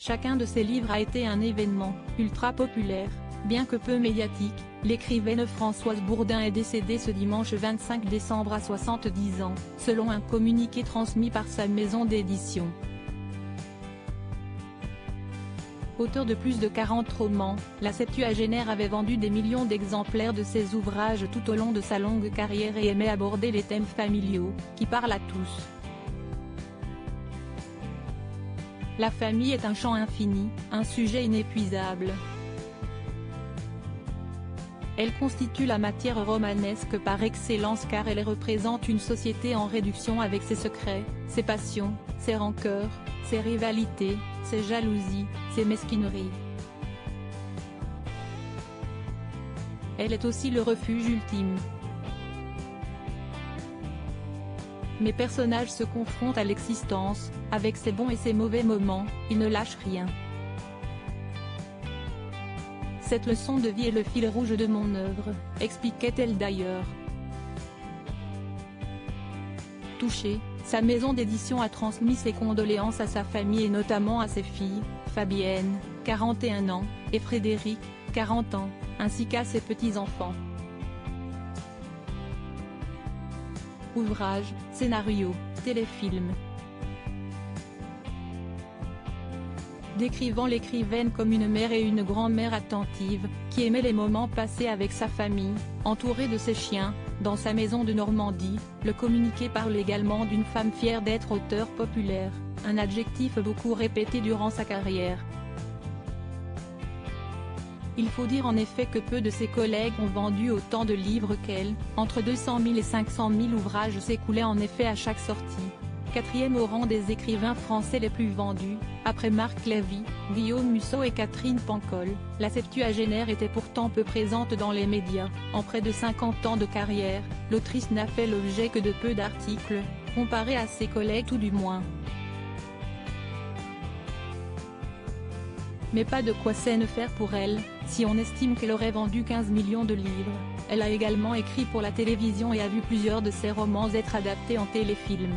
Chacun de ses livres a été un événement, ultra populaire, bien que peu médiatique. L'écrivaine Françoise Bourdin est décédée ce dimanche 25 décembre à 70 ans, selon un communiqué transmis par sa maison d'édition. Auteur de plus de 40 romans, la septuagénaire avait vendu des millions d'exemplaires de ses ouvrages tout au long de sa longue carrière et aimait aborder les thèmes familiaux, qui parlent à tous. La famille est un champ infini, un sujet inépuisable. Elle constitue la matière romanesque par excellence car elle représente une société en réduction avec ses secrets, ses passions, ses rancœurs, ses rivalités, ses jalousies, ses mesquineries. Elle est aussi le refuge ultime. Mes personnages se confrontent à l'existence, avec ses bons et ses mauvais moments, ils ne lâchent rien. Cette leçon de vie est le fil rouge de mon œuvre, expliquait-elle d'ailleurs. Touchée, sa maison d'édition a transmis ses condoléances à sa famille et notamment à ses filles, Fabienne, 41 ans, et Frédéric, 40 ans, ainsi qu'à ses petits-enfants. Ouvrages, scénarios, téléfilms. Décrivant l'écrivaine comme une mère et une grand-mère attentive, qui aimait les moments passés avec sa famille, entourée de ses chiens, dans sa maison de Normandie, le communiqué parle également d'une femme fière d'être auteure populaire, un adjectif beaucoup répété durant sa carrière. Il faut dire en effet que peu de ses collègues ont vendu autant de livres qu'elle, entre 200 000 et 500 000 ouvrages s'écoulaient en effet à chaque sortie. Quatrième au rang des écrivains français les plus vendus, après Marc Lévy, Guillaume Musso et Catherine Pancol, la septuagénaire était pourtant peu présente dans les médias. En près de 50 ans de carrière, l'autrice n'a fait l'objet que de peu d'articles, comparée à ses collègues tout du moins. Mais pas de quoi s'en faire pour elle, si on estime qu'elle aurait vendu 15 millions de livres. Elle a également écrit pour la télévision et a vu plusieurs de ses romans être adaptés en téléfilm.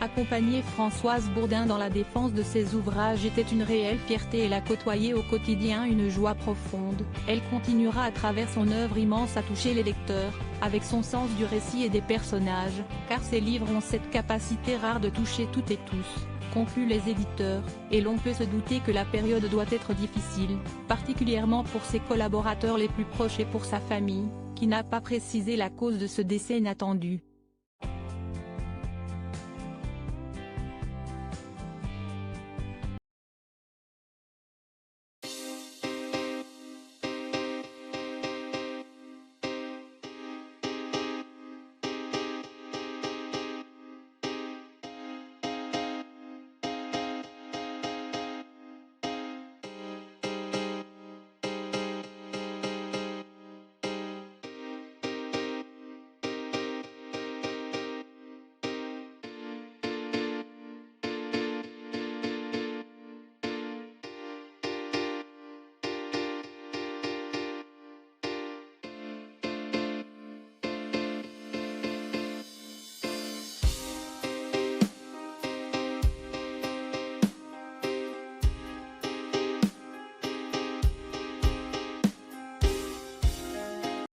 Accompagner Françoise Bourdin dans la défense de ses ouvrages était une réelle fierté et la côtoyer au quotidien une joie profonde. Elle continuera à travers son œuvre immense à toucher les lecteurs, avec son sens du récit et des personnages, car ses livres ont cette capacité rare de toucher toutes et tous, concluent les éditeurs, et l'on peut se douter que la période doit être difficile, particulièrement pour ses collaborateurs les plus proches et pour sa famille, qui n'a pas précisé la cause de ce décès inattendu.